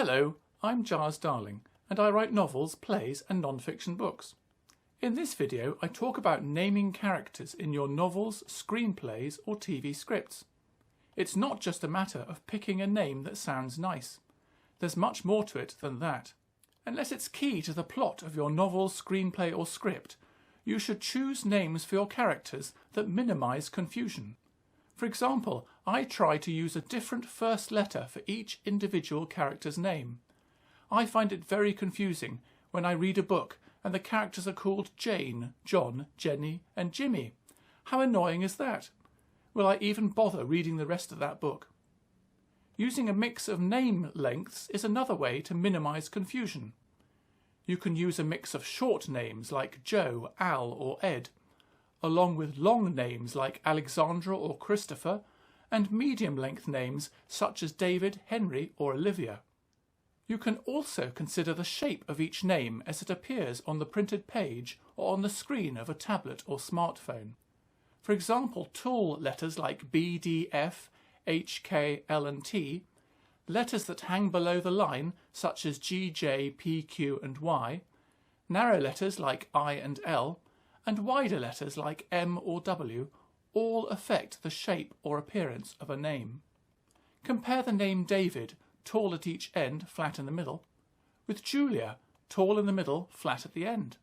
Hello, I'm Giles Darling, and I write novels, plays and non-fiction books. In this video I talk about naming characters in your novels, screenplays or TV scripts. It's not just a matter of picking a name that sounds nice. There's much more to it than that. Unless it's key to the plot of your novel, screenplay or script, you should choose names for your characters that minimise confusion. For example, I try to use a different first letter for each individual character's name. I find it very confusing when I read a book and the characters are called Jane, John, Jenny and Jimmy. How annoying is that? Will I even bother reading the rest of that book? Using a mix of name lengths is another way to minimise confusion. You can use a mix of short names like Joe, Al or Ed, along with long names like Alexandra or Christopher, and medium-length names such as David, Henry or Olivia. You can also consider the shape of each name as it appears on the printed page or on the screen of a tablet or smartphone. For example, tall letters like B, D, F, H, K, L and T, letters that hang below the line such as G, J, P, Q and Y, narrow letters like I and L, and wider letters like M or W all affect the shape or appearance of a name. Compare the name David, tall at each end, flat in the middle, with Julia, tall in the middle, flat at the end.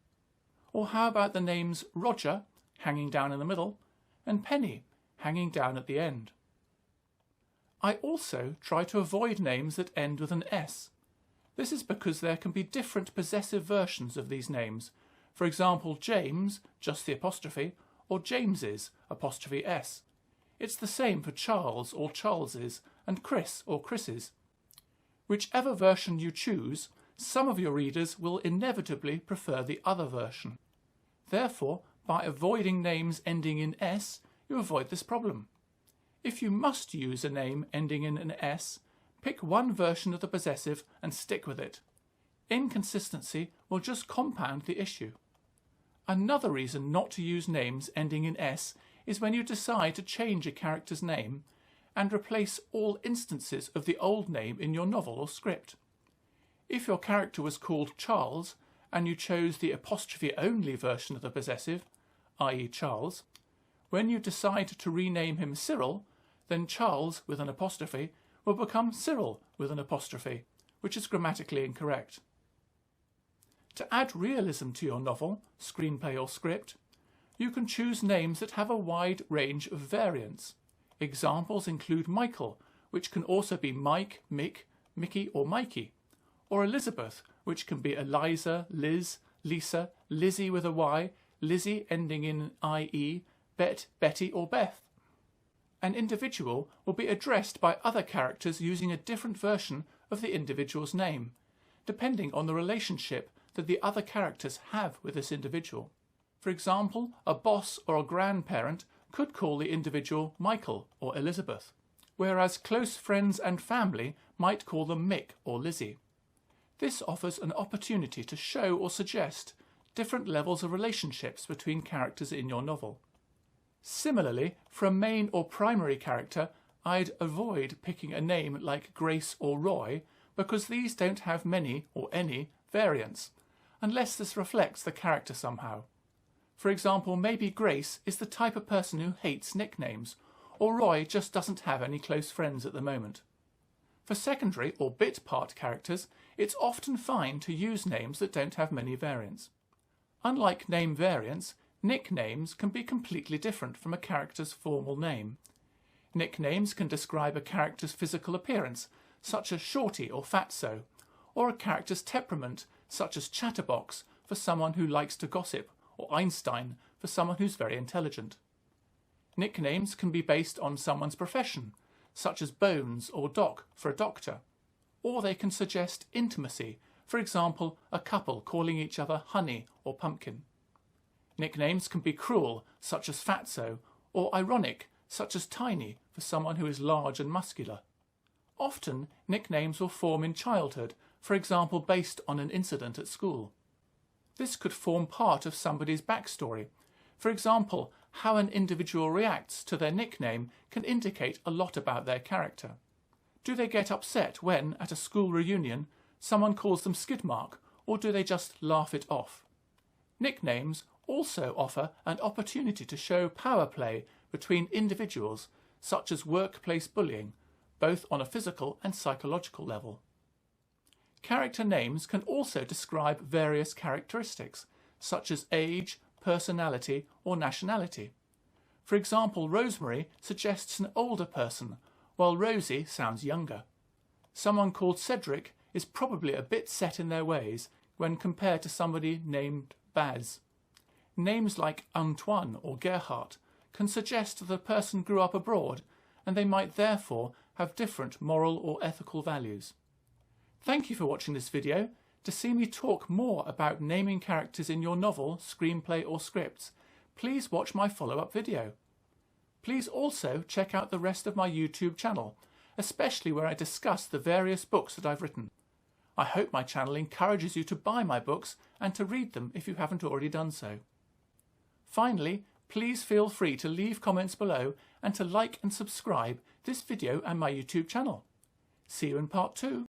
Or how about the names Roger, hanging down in the middle, and Penny, hanging down at the end. I also try to avoid names that end with an S. This is because there can be different possessive versions of these names. For example, James, just the apostrophe, or James's, apostrophe S. It's the same for Charles or Charles's, and Chris or Chris's. Whichever version you choose, some of your readers will inevitably prefer the other version. Therefore, by avoiding names ending in S, you avoid this problem. If you must use a name ending in an S, pick one version of the possessive and stick with it. Inconsistency will just compound the issue. Another reason not to use names ending in S is when you decide to change a character's name and replace all instances of the old name in your novel or script. If your character was called Charles and you chose the apostrophe-only version of the possessive, i.e. Charles, when you decide to rename him Cyril, then Charles with an apostrophe will become Cyril with an apostrophe, which is grammatically incorrect. To add realism to your novel, screenplay or script, you can choose names that have a wide range of variants. Examples include Michael, which can also be Mike, Mick, Mickey or Mikey, or Elizabeth, which can be Eliza, Liz, Lisa, Lizzie with a Y, Lizzie ending in IE, Bet, Betty or Beth. An individual will be addressed by other characters using a different version of the individual's name, depending on the relationship that the other characters have with this individual. For example, a boss or a grandparent could call the individual Michael or Elizabeth, whereas close friends and family might call them Mick or Lizzie. This offers an opportunity to show or suggest different levels of relationships between characters in your novel. Similarly, for a main or primary character, I'd avoid picking a name like Grace or Roy because these don't have many or any variants, unless this reflects the character somehow. For example, maybe Grace is the type of person who hates nicknames, or Roy just doesn't have any close friends at the moment. For secondary or bit part characters, it's often fine to use names that don't have many variants. Unlike name variants, nicknames can be completely different from a character's formal name. Nicknames can describe a character's physical appearance, such as Shorty or Fatso, or a character's temperament, such as Chatterbox for someone who likes to gossip, or Einstein for someone who's very intelligent. Nicknames can be based on someone's profession, such as Bones or Doc for a doctor, or they can suggest intimacy, for example, a couple calling each other Honey or Pumpkin. Nicknames can be cruel, such as Fatso, or ironic, such as Tiny for someone who is large and muscular. Often, nicknames will form in childhood, for example based on an incident at school. This could form part of somebody's backstory. For example, how an individual reacts to their nickname can indicate a lot about their character. Do they get upset when, at a school reunion, someone calls them Skidmark, or do they just laugh it off? Nicknames also offer an opportunity to show power play between individuals, such as workplace bullying, both on a physical and psychological level. Character names can also describe various characteristics, such as age, personality, or nationality. For example, Rosemary suggests an older person, while Rosie sounds younger. Someone called Cedric is probably a bit set in their ways when compared to somebody named Baz. Names like Antoine or Gerhardt can suggest that the person grew up abroad, and they might therefore have different moral or ethical values. Thank you for watching this video. To see me talk more about naming characters in your novel, screenplay or scripts, please watch my follow-up video. Please also check out the rest of my YouTube channel, especially where I discuss the various books that I've written. I hope my channel encourages you to buy my books and to read them if you haven't already done so. Finally, please feel free to leave comments below and to like and subscribe this video and my YouTube channel. See you in part 2.